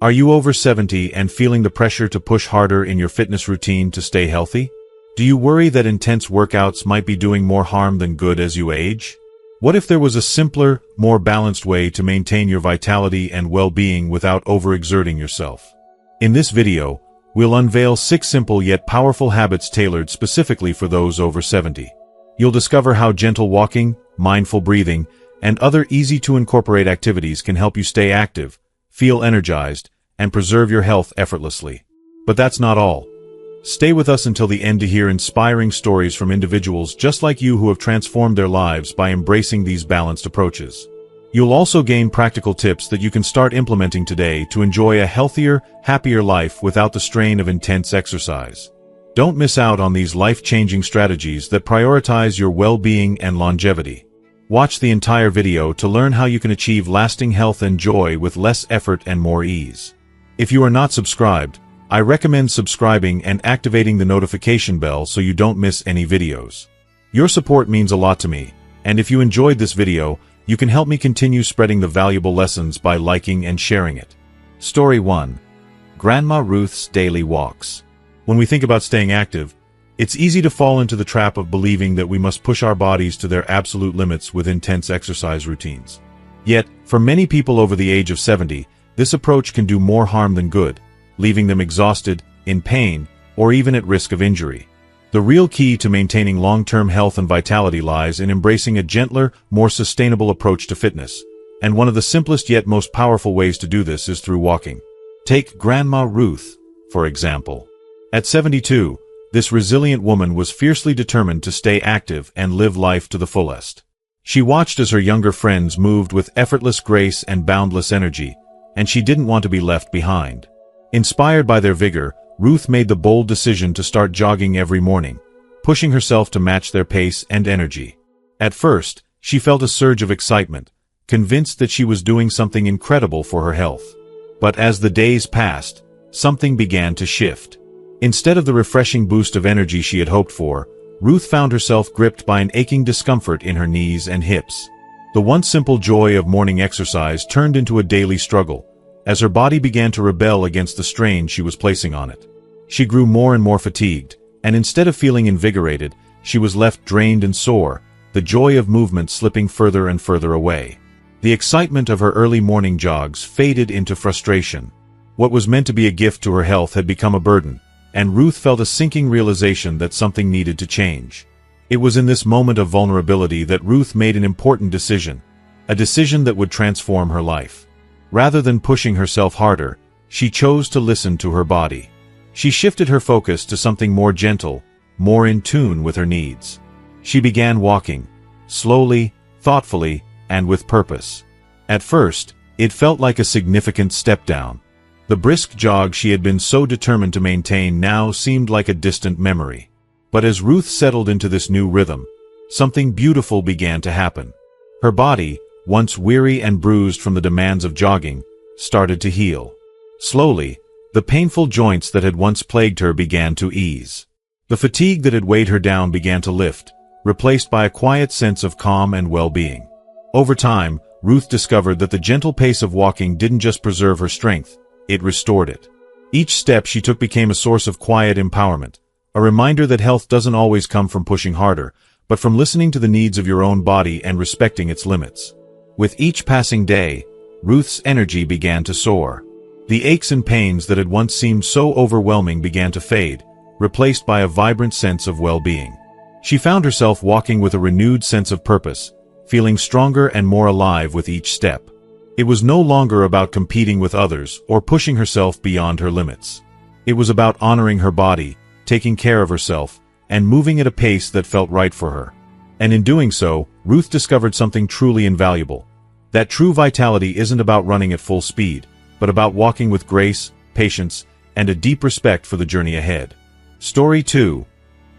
Are you over 70 and feeling the pressure to push harder in your fitness routine to stay healthy? Do you worry that intense workouts might be doing more harm than good as you age? What if there was a simpler, more balanced way to maintain your vitality and well-being without overexerting yourself? In this video, we'll unveil 6 simple yet powerful habits tailored specifically for those over 70. You'll discover how gentle walking, mindful breathing, and other easy-to-incorporate activities can help you stay active, feel energized, and preserve your health effortlessly. But that's not all. Stay with us until the end to hear inspiring stories from individuals just like you who have transformed their lives by embracing these balanced approaches. You'll also gain practical tips that you can start implementing today to enjoy a healthier, happier life without the strain of intense exercise. Don't miss out on these life-changing strategies that prioritize your well-being and longevity. Watch the entire video to learn how you can achieve lasting health and joy with less effort and more ease. If you are not subscribed, I recommend subscribing and activating the notification bell so you don't miss any videos. Your support means a lot to me, and if you enjoyed this video, you can help me continue spreading the valuable lessons by liking and sharing it. Story 1. Grandma Ruth's Daily Walks. When we think about staying active, it's easy to fall into the trap of believing that we must push our bodies to their absolute limits with intense exercise routines. Yet, for many people over the age of 70, this approach can do more harm than good, leaving them exhausted, in pain, or even at risk of injury. The real key to maintaining long-term health and vitality lies in embracing a gentler, more sustainable approach to fitness, and one of the simplest yet most powerful ways to do this is through walking. Take Grandma Ruth, for example. At 72, this resilient woman was fiercely determined to stay active and live life to the fullest. She watched as her younger friends moved with effortless grace and boundless energy, and she didn't want to be left behind. Inspired by their vigor, Ruth made the bold decision to start jogging every morning, pushing herself to match their pace and energy. At first, she felt a surge of excitement, convinced that she was doing something incredible for her health. But as the days passed, something began to shift. Instead of the refreshing boost of energy she had hoped for, Ruth found herself gripped by an aching discomfort in her knees and hips. The once simple joy of morning exercise turned into a daily struggle, as her body began to rebel against the strain she was placing on it. She grew more and more fatigued, and instead of feeling invigorated, she was left drained and sore, the joy of movement slipping further and further away. The excitement of her early morning jogs faded into frustration. What was meant to be a gift to her health had become a burden, and Ruth felt a sinking realization that something needed to change. It was in this moment of vulnerability that Ruth made an important decision, a decision that would transform her life. Rather than pushing herself harder, she chose to listen to her body. She shifted her focus to something more gentle, more in tune with her needs. She began walking, slowly, thoughtfully, and with purpose. At first, it felt like a significant step down. The brisk jog she had been so determined to maintain now seemed like a distant memory. But as Ruth settled into this new rhythm, something beautiful began to happen. Her body, once weary and bruised from the demands of jogging, started to heal. Slowly, the painful joints that had once plagued her began to ease. The fatigue that had weighed her down began to lift, replaced by a quiet sense of calm and well-being. Over time, Ruth discovered that the gentle pace of walking didn't just preserve her strength, it restored it. Each step she took became a source of quiet empowerment, a reminder that health doesn't always come from pushing harder, but from listening to the needs of your own body and respecting its limits. With each passing day, Ruth's energy began to soar. The aches and pains that had once seemed so overwhelming began to fade, replaced by a vibrant sense of well-being. She found herself walking with a renewed sense of purpose, feeling stronger and more alive with each step. It was no longer about competing with others or pushing herself beyond her limits. It was about honoring her body, taking care of herself, and moving at a pace that felt right for her. And in doing so, Ruth discovered something truly invaluable. That true vitality isn't about running at full speed, but about walking with grace, patience, and a deep respect for the journey ahead. Story 2.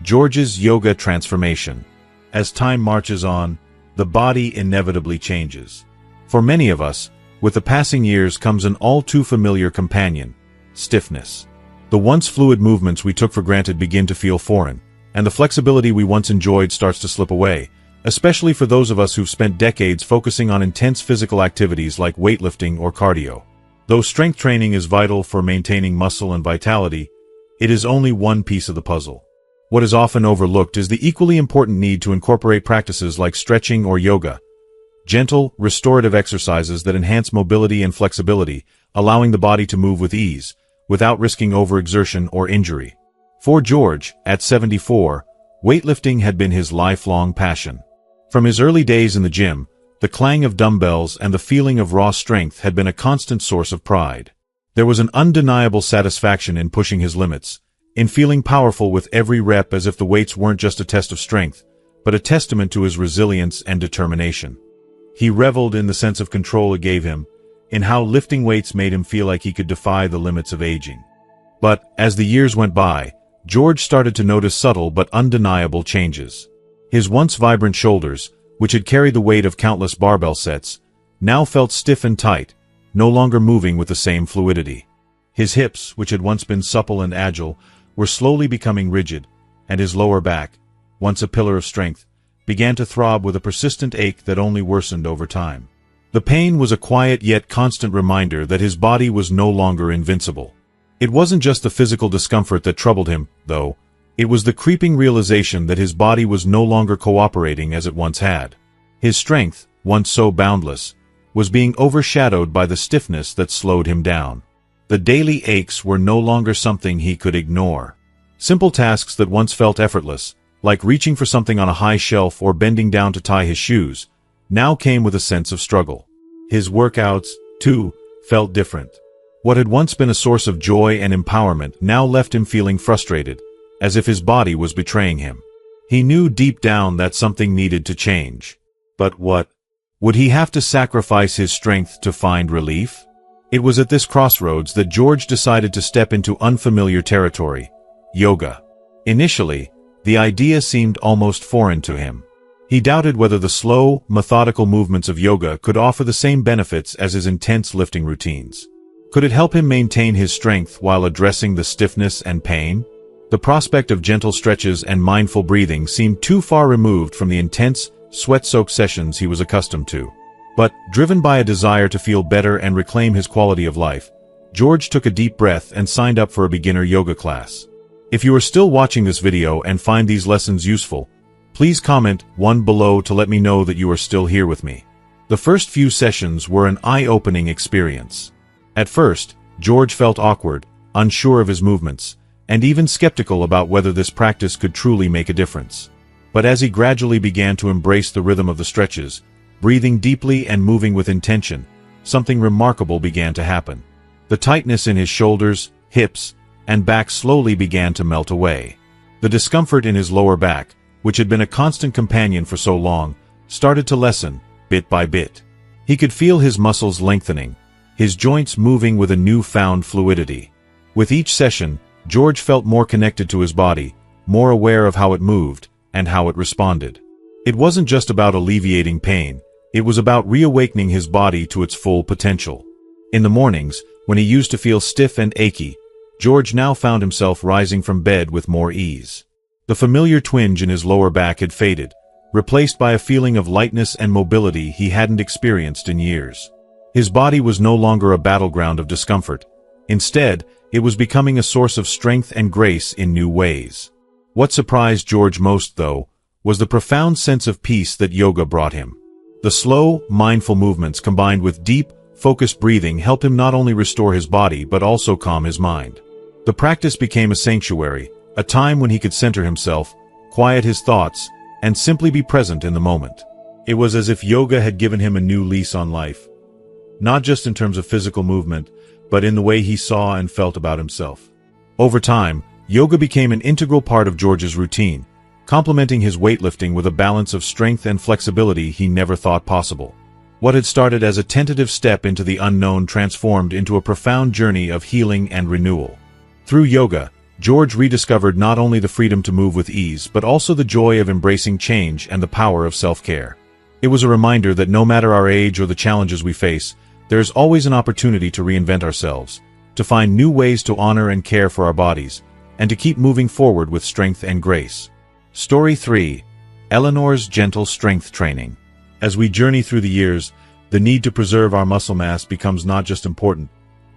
George's Yoga Transformation. As time marches on, the body inevitably changes. For many of us, with the passing years comes an all-too-familiar companion: stiffness. The once fluid movements we took for granted begin to feel foreign, and the flexibility we once enjoyed starts to slip away, especially for those of us who've spent decades focusing on intense physical activities like weightlifting or cardio. Though strength training is vital for maintaining muscle and vitality, it is only one piece of the puzzle. What is often overlooked is the equally important need to incorporate practices like stretching or yoga, gentle, restorative exercises that enhance mobility and flexibility, allowing the body to move with ease, without risking overexertion or injury. For George, at 74, weightlifting had been his lifelong passion. From his early days in the gym, the clang of dumbbells and the feeling of raw strength had been a constant source of pride. There was an undeniable satisfaction in pushing his limits, in feeling powerful with every rep, as if the weights weren't just a test of strength, but a testament to his resilience and determination. He reveled in the sense of control it gave him, in how lifting weights made him feel like he could defy the limits of aging. But, as the years went by, George started to notice subtle but undeniable changes. His once vibrant shoulders, which had carried the weight of countless barbell sets, now felt stiff and tight, no longer moving with the same fluidity. His hips, which had once been supple and agile, were slowly becoming rigid, and his lower back, once a pillar of strength, began to throb with a persistent ache that only worsened over time. The pain was a quiet yet constant reminder that his body was no longer invincible. It wasn't just the physical discomfort that troubled him, though. It was the creeping realization that his body was no longer cooperating as it once had. His strength, once so boundless, was being overshadowed by the stiffness that slowed him down. The daily aches were no longer something he could ignore. Simple tasks that once felt effortless, like reaching for something on a high shelf or bending down to tie his shoes, now came with a sense of struggle. His workouts, too, felt different. What had once been a source of joy and empowerment now left him feeling frustrated, as if his body was betraying him. He knew deep down that something needed to change. But what? Would he have to sacrifice his strength to find relief? It was at this crossroads that George decided to step into unfamiliar territory: yoga. Initially, the idea seemed almost foreign to him. He doubted whether the slow, methodical movements of yoga could offer the same benefits as his intense lifting routines. Could it help him maintain his strength while addressing the stiffness and pain? The prospect of gentle stretches and mindful breathing seemed too far removed from the intense, sweat-soaked sessions he was accustomed to. But, driven by a desire to feel better and reclaim his quality of life, George took a deep breath and signed up for a beginner yoga class. If you are still watching this video and find these lessons useful, please comment 1 below to let me know that you are still here with me. The first few sessions were an eye-opening experience. At first, George felt awkward, unsure of his movements, and even skeptical about whether this practice could truly make a difference. But as he gradually began to embrace the rhythm of the stretches, breathing deeply and moving with intention, something remarkable began to happen. The tightness in his shoulders, hips, and back slowly began to melt away. The discomfort in his lower back, which had been a constant companion for so long, started to lessen, bit by bit. He could feel his muscles lengthening, his joints moving with a newfound fluidity. With each session, George felt more connected to his body, more aware of how it moved, and how it responded. It wasn't just about alleviating pain, it was about reawakening his body to its full potential. In the mornings, when he used to feel stiff and achy, George now found himself rising from bed with more ease. The familiar twinge in his lower back had faded, replaced by a feeling of lightness and mobility he hadn't experienced in years. His body was no longer a battleground of discomfort. Instead, it was becoming a source of strength and grace in new ways. What surprised George most, though, was the profound sense of peace that yoga brought him. The slow, mindful movements combined with deep, focused breathing helped him not only restore his body but also calm his mind. The practice became a sanctuary, a time when he could center himself, quiet his thoughts, and simply be present in the moment. It was as if yoga had given him a new lease on life, not just in terms of physical movement, but in the way he saw and felt about himself. Over time, yoga became an integral part of George's routine, complementing his weightlifting with a balance of strength and flexibility he never thought possible. What had started as a tentative step into the unknown transformed into a profound journey of healing and renewal. Through yoga, George rediscovered not only the freedom to move with ease but also the joy of embracing change and the power of self-care. It was a reminder that no matter our age or the challenges we face, there is always an opportunity to reinvent ourselves, to find new ways to honor and care for our bodies, and to keep moving forward with strength and grace. Story 3. Eleanor's Gentle Strength Training. As we journey through the years, the need to preserve our muscle mass becomes not just important,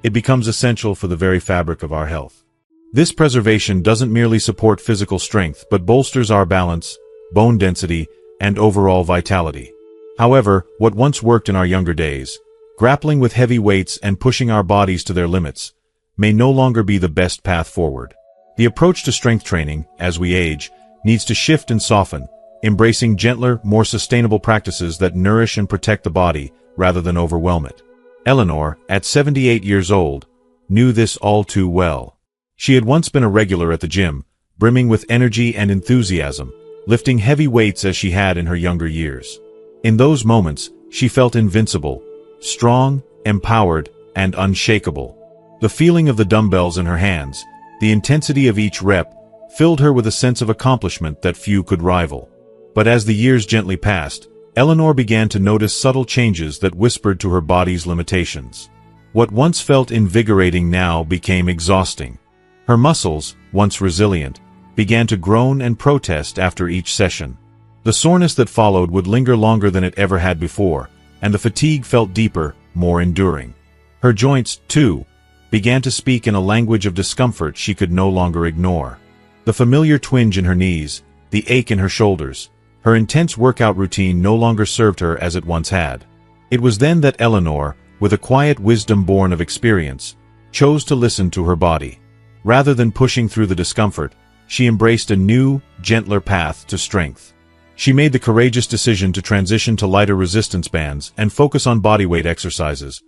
it becomes essential for the very fabric of our health. This preservation doesn't merely support physical strength but bolsters our balance, bone density, and overall vitality. However, what once worked in our younger days, grappling with heavy weights and pushing our bodies to their limits, may no longer be the best path forward. The approach to strength training, as we age, needs to shift and soften, embracing gentler, more sustainable practices that nourish and protect the body rather than overwhelm it. Eleanor, at 78 years old, knew this all too well. She had once been a regular at the gym, brimming with energy and enthusiasm, lifting heavy weights as she had in her younger years. In those moments, she felt invincible, strong, empowered, and unshakable. The feeling of the dumbbells in her hands, the intensity of each rep, filled her with a sense of accomplishment that few could rival. But as the years gently passed, Eleanor began to notice subtle changes that whispered to her body's limitations. What once felt invigorating now became exhausting. Her muscles, once resilient, began to groan and protest after each session. The soreness that followed would linger longer than it ever had before, and the fatigue felt deeper, more enduring. Her joints, too, began to speak in a language of discomfort she could no longer ignore. The familiar twinge in her knees, the ache in her shoulders, her intense workout routine no longer served her as it once had. It was then that Eleanor, with a quiet wisdom born of experience, chose to listen to her body. Rather than pushing through the discomfort, she embraced a new, gentler path to strength. She made the courageous decision to transition to lighter resistance bands and focus on bodyweight exercises,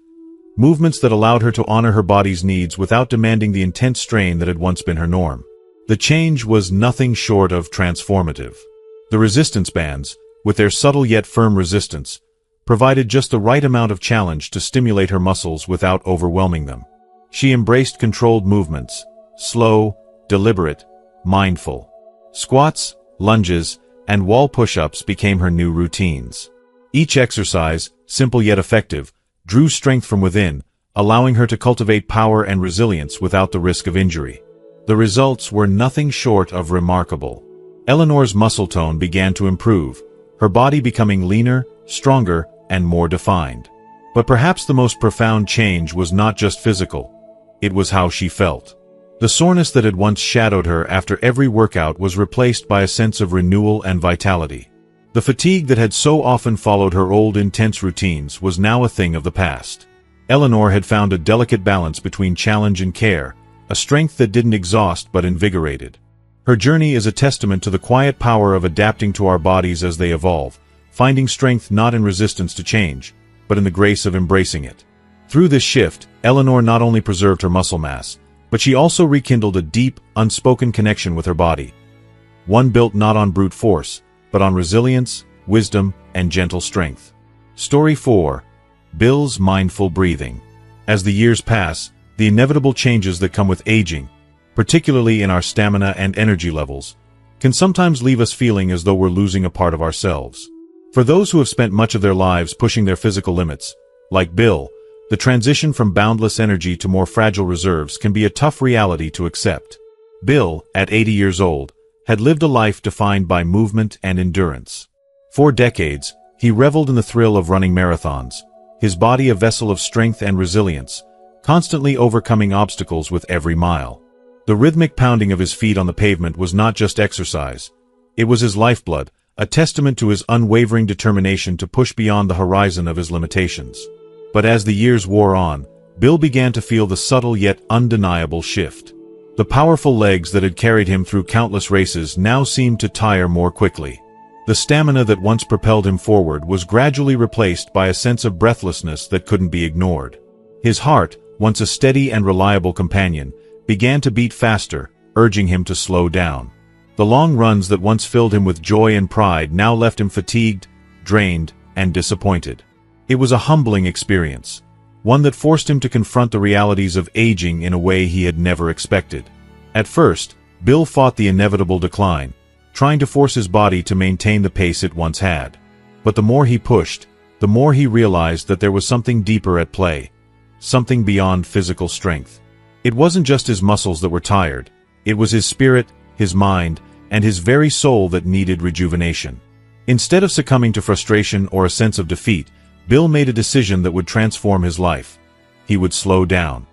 movements that allowed her to honor her body's needs without demanding the intense strain that had once been her norm. The change was nothing short of transformative. The resistance bands, with their subtle yet firm resistance, provided just the right amount of challenge to stimulate her muscles without overwhelming them. She embraced controlled movements, slow, deliberate, mindful. Squats, lunges, and wall push-ups became her new routines. Each exercise, simple yet effective, drew strength from within, allowing her to cultivate power and resilience without the risk of injury. The results were nothing short of remarkable. Eleanor's muscle tone began to improve, her body becoming leaner, stronger, and more defined. But perhaps the most profound change was not just physical, it was how she felt. The soreness that had once shadowed her after every workout was replaced by a sense of renewal and vitality. The fatigue that had so often followed her old intense routines was now a thing of the past. Eleanor had found a delicate balance between challenge and care, a strength that didn't exhaust but invigorated. Her journey is a testament to the quiet power of adapting to our bodies as they evolve, finding strength not in resistance to change, but in the grace of embracing it. Through this shift, Eleanor not only preserved her muscle mass, but she also rekindled a deep, unspoken connection with her body. One built not on brute force, but on resilience, wisdom, and gentle strength. Story 4. Bill's mindful breathing. As the years pass, the inevitable changes that come with aging, particularly in our stamina and energy levels, can sometimes leave us feeling as though we're losing a part of ourselves. For those who have spent much of their lives pushing their physical limits, like Bill, the transition from boundless energy to more fragile reserves can be a tough reality to accept. Bill, at 80 years old, had lived a life defined by movement and endurance. For decades, he reveled in the thrill of running marathons, his body a vessel of strength and resilience, constantly overcoming obstacles with every mile. The rhythmic pounding of his feet on the pavement was not just exercise. It was his lifeblood, a testament to his unwavering determination to push beyond the horizon of his limitations. But as the years wore on, Bill began to feel the subtle yet undeniable shift. The powerful legs that had carried him through countless races now seemed to tire more quickly. The stamina that once propelled him forward was gradually replaced by a sense of breathlessness that couldn't be ignored. His heart, once a steady and reliable companion, began to beat faster, urging him to slow down. The long runs that once filled him with joy and pride now left him fatigued, drained, and disappointed. It was a humbling experience, one that forced him to confront the realities of aging in a way he had never expected. At first, Bill fought the inevitable decline, trying to force his body to maintain the pace it once had. But the more he pushed, the more he realized that there was something deeper at play, something beyond physical strength. It wasn't just his muscles that were tired, it was his spirit, his mind, and his very soul that needed rejuvenation. Instead of succumbing to frustration or a sense of defeat, Bill made a decision that would transform his life. He would slow down.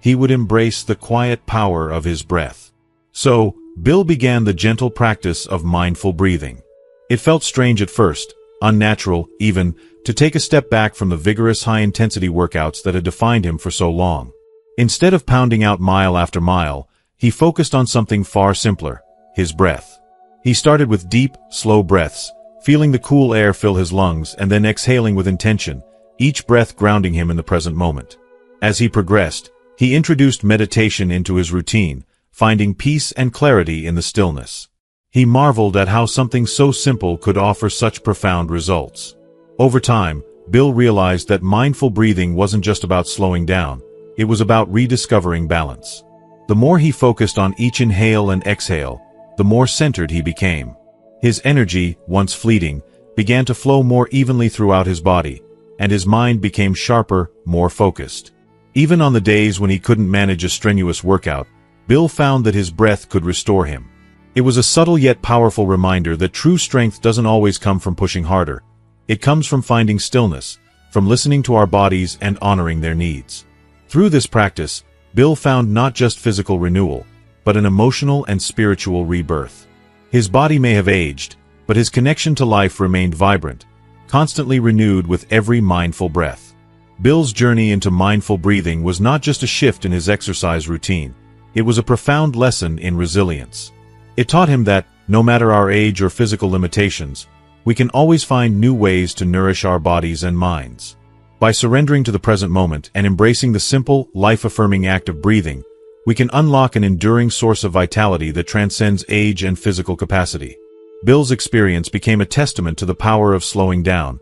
he would embrace the quiet power of his breath. So, Bill began the gentle practice of mindful breathing. It felt strange at first, unnatural, even, to take a step back from the vigorous high-intensity workouts that had defined him for so long. Instead of pounding out mile after mile, he focused on something far simpler, his breath. He started with deep, slow breaths, feeling the cool air fill his lungs and then exhaling with intention, each breath grounding him in the present moment. As he progressed, he introduced meditation into his routine, finding peace and clarity in the stillness. He marveled at how something so simple could offer such profound results. Over time, Bill realized that mindful breathing wasn't just about slowing down, it was about rediscovering balance. The more he focused on each inhale and exhale, the more centered he became. His energy, once fleeting, began to flow more evenly throughout his body, and his mind became sharper, more focused. Even on the days when he couldn't manage a strenuous workout, Bill found that his breath could restore him. It was a subtle yet powerful reminder that true strength doesn't always come from pushing harder. It comes from finding stillness, from listening to our bodies and honoring their needs. Through this practice, Bill found not just physical renewal, but an emotional and spiritual rebirth. His body may have aged, but his connection to life remained vibrant, constantly renewed with every mindful breath. Bill's journey into mindful breathing was not just a shift in his exercise routine, it was a profound lesson in resilience. It taught him that, no matter our age or physical limitations, we can always find new ways to nourish our bodies and minds. By surrendering to the present moment and embracing the simple, life-affirming act of breathing, we can unlock an enduring source of vitality that transcends age and physical capacity. Bill's experience became a testament to the power of slowing down,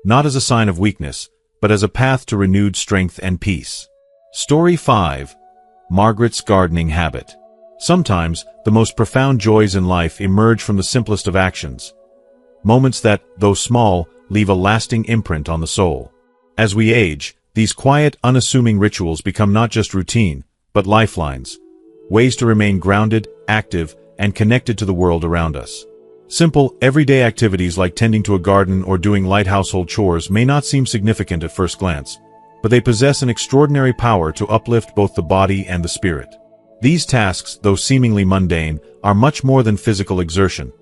not as a sign of weakness, but as a path to renewed strength and peace. Story 5. Margaret's Gardening Habit. Sometimes, the most profound joys in life emerge from the simplest of actions. Moments that, though small, leave a lasting imprint on the soul. As we age, these quiet, unassuming rituals become not just routine, but lifelines, ways to remain grounded, active, and connected to the world around us. Simple, everyday activities like tending to a garden or doing light household chores may not seem significant at first glance, but they possess an extraordinary power to uplift both the body and the spirit. These tasks, though seemingly mundane, are much more than physical exertion.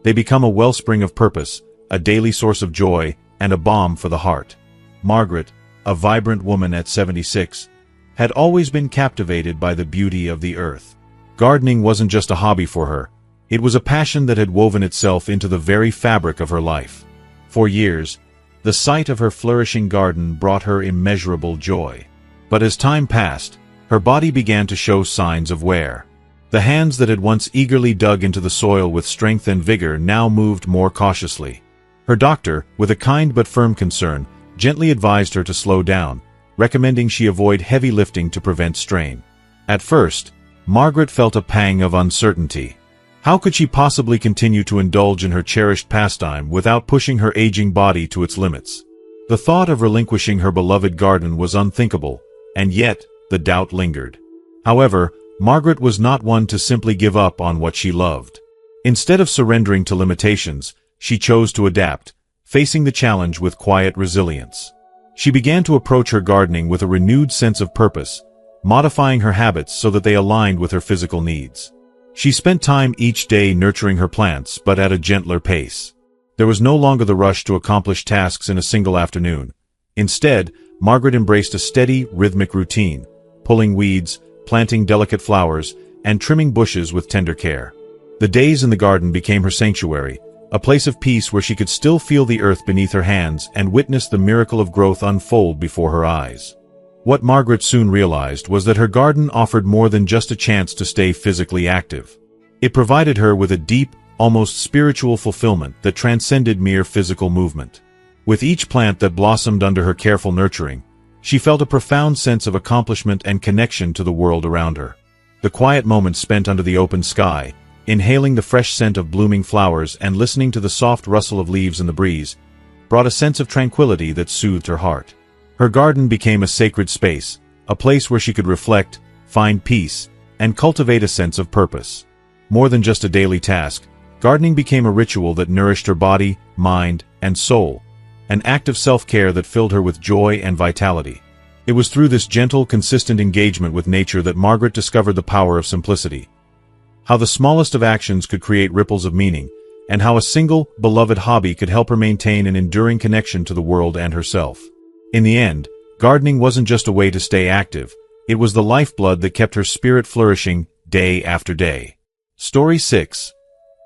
They become a wellspring of purpose, a daily source of joy, and a balm for the heart. Margaret, a vibrant woman at 76, had always been captivated by the beauty of the earth. Gardening wasn't just a hobby for her, it was a passion that had woven itself into the very fabric of her life. For years, the sight of her flourishing garden brought her immeasurable joy. But as time passed, her body began to show signs of wear. The hands that had once eagerly dug into the soil with strength and vigor now moved more cautiously. Her doctor, with a kind but firm concern, gently advised her to slow down, recommending she avoid heavy lifting to prevent strain. At first, Margaret felt a pang of uncertainty. How could she possibly continue to indulge in her cherished pastime without pushing her aging body to its limits? The thought of relinquishing her beloved garden was unthinkable, and yet the doubt lingered. However, Margaret was not one to simply give up on what she loved. Instead of surrendering to limitations, she chose to adapt, facing the challenge with quiet resilience. She began to approach her gardening with a renewed sense of purpose, modifying her habits so that they aligned with her physical needs. She spent time each day nurturing her plants, but at a gentler pace. There was no longer the rush to accomplish tasks in a single afternoon. Instead, Margaret embraced a steady, rhythmic routine, pulling weeds, planting delicate flowers, and trimming bushes with tender care. The days in the garden became her sanctuary, a place of peace where she could still feel the earth beneath her hands and witness the miracle of growth unfold before her eyes. What Margaret soon realized was that her garden offered more than just a chance to stay physically active. It provided her with a deep, almost spiritual fulfillment that transcended mere physical movement. With each plant that blossomed under her careful nurturing, she felt a profound sense of accomplishment and connection to the world around her. The quiet moments spent under the open sky, inhaling the fresh scent of blooming flowers and listening to the soft rustle of leaves in the breeze, brought a sense of tranquility that soothed her heart. Her garden became a sacred space, a place where she could reflect, find peace, and cultivate a sense of purpose. More than just a daily task, gardening became a ritual that nourished her body, mind, and soul, an act of self-care that filled her with joy and vitality. It was through this gentle, consistent engagement with nature that Margaret discovered the power of simplicity. How the smallest of actions could create ripples of meaning, and how a single, beloved hobby could help her maintain an enduring connection to the world and herself. In the end, gardening wasn't just a way to stay active, it was the lifeblood that kept her spirit flourishing day after day. Story 6.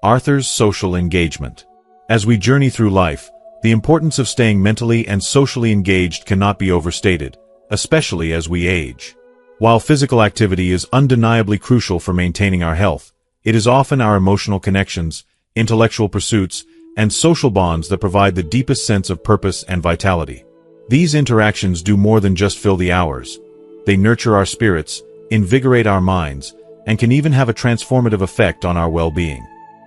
Arthur's Social Engagement. As we journey through life, the importance of staying mentally and socially engaged cannot be overstated, especially as we age. While physical activity is undeniably crucial for maintaining our health, it is often our emotional connections, intellectual pursuits, and social bonds that provide the deepest sense of purpose and vitality. These interactions do more than just fill the hours. They nurture our spirits, invigorate our minds, and can even have a transformative effect on our well-being.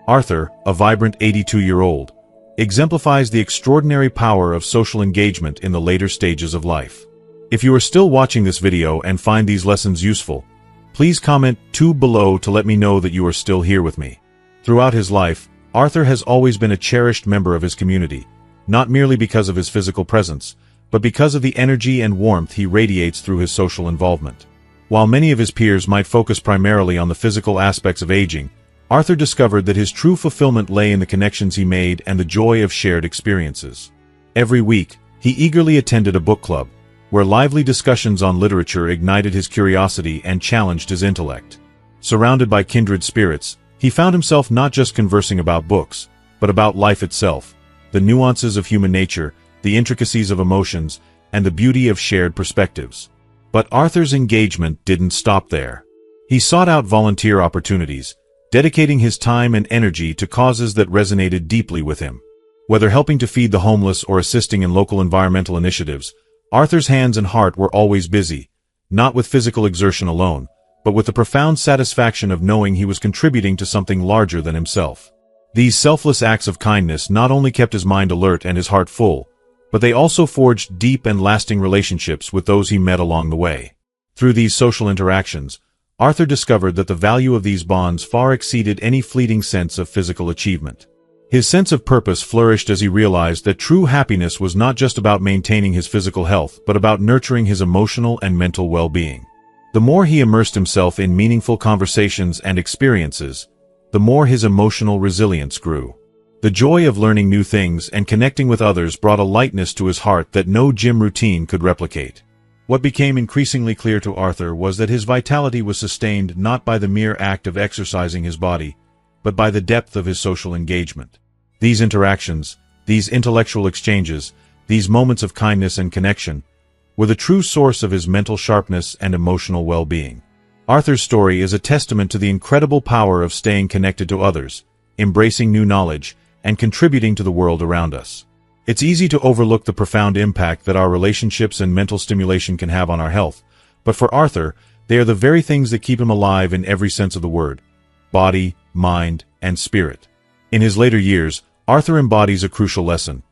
Arthur, a vibrant 82-year-old, exemplifies the extraordinary power of social engagement in the later stages of life. If you are still watching this video and find these lessons useful, please comment 2 below to let me know that you are still here with me. Throughout his life, Arthur has always been a cherished member of his community, not merely because of his physical presence, but because of the energy and warmth he radiates through his social involvement. While many of his peers might focus primarily on the physical aspects of aging, Arthur discovered that his true fulfillment lay in the connections he made and the joy of shared experiences. Every week, he eagerly attended a book club, where lively discussions on literature ignited his curiosity and challenged his intellect. Surrounded by kindred spirits, he found himself not just conversing about books, but about life itself, the nuances of human nature, the intricacies of emotions, and the beauty of shared perspectives. But Arthur's engagement didn't stop there. He sought out volunteer opportunities, dedicating his time and energy to causes that resonated deeply with him. Whether helping to feed the homeless or assisting in local environmental initiatives, Arthur's hands and heart were always busy, not with physical exertion alone, but with the profound satisfaction of knowing he was contributing to something larger than himself. These selfless acts of kindness not only kept his mind alert and his heart full, but they also forged deep and lasting relationships with those he met along the way. Through these social interactions, Arthur discovered that the value of these bonds far exceeded any fleeting sense of physical achievement. His sense of purpose flourished as he realized that true happiness was not just about maintaining his physical health, but about nurturing his emotional and mental well-being. The more he immersed himself in meaningful conversations and experiences, the more his emotional resilience grew. The joy of learning new things and connecting with others brought a lightness to his heart that no gym routine could replicate. What became increasingly clear to Arthur was that his vitality was sustained not by the mere act of exercising his body, but by the depth of his social engagement. These interactions, these intellectual exchanges, these moments of kindness and connection, were the true source of his mental sharpness and emotional well-being. Arthur's story is a testament to the incredible power of staying connected to others, embracing new knowledge, and contributing to the world around us. It's easy to overlook the profound impact that our relationships and mental stimulation can have on our health, but for Arthur, they are the very things that keep him alive in every sense of the word: body, mind, and spirit. In his later years, Arthur embodies a crucial lesson.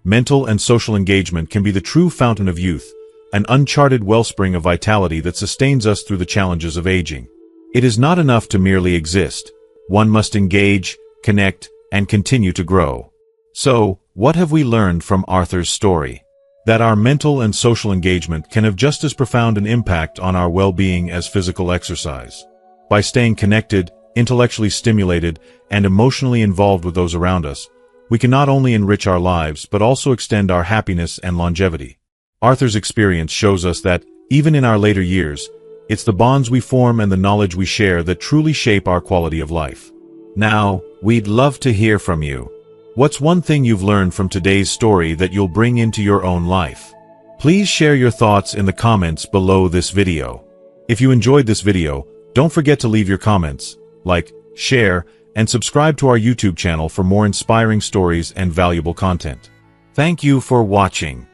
Mental and social engagement can be the true fountain of youth, an uncharted wellspring of vitality that sustains us through the challenges of aging. It is not enough to merely exist. One must engage, connect, and continue to grow. So, what have we learned from Arthur's story? That our mental and social engagement can have just as profound an impact on our well-being as physical exercise. By staying connected, intellectually stimulated, and emotionally involved with those around us, we can not only enrich our lives but also extend our happiness and longevity. Arthur's experience shows us that, even in our later years, it's the bonds we form and the knowledge we share that truly shape our quality of life. Now, we'd love to hear from you. What's one thing you've learned from today's story that you'll bring into your own life? Please share your thoughts in the comments below this video. If you enjoyed this video, don't forget to leave your comments, like, share, and subscribe to our YouTube channel for more inspiring stories and valuable content. Thank you for watching.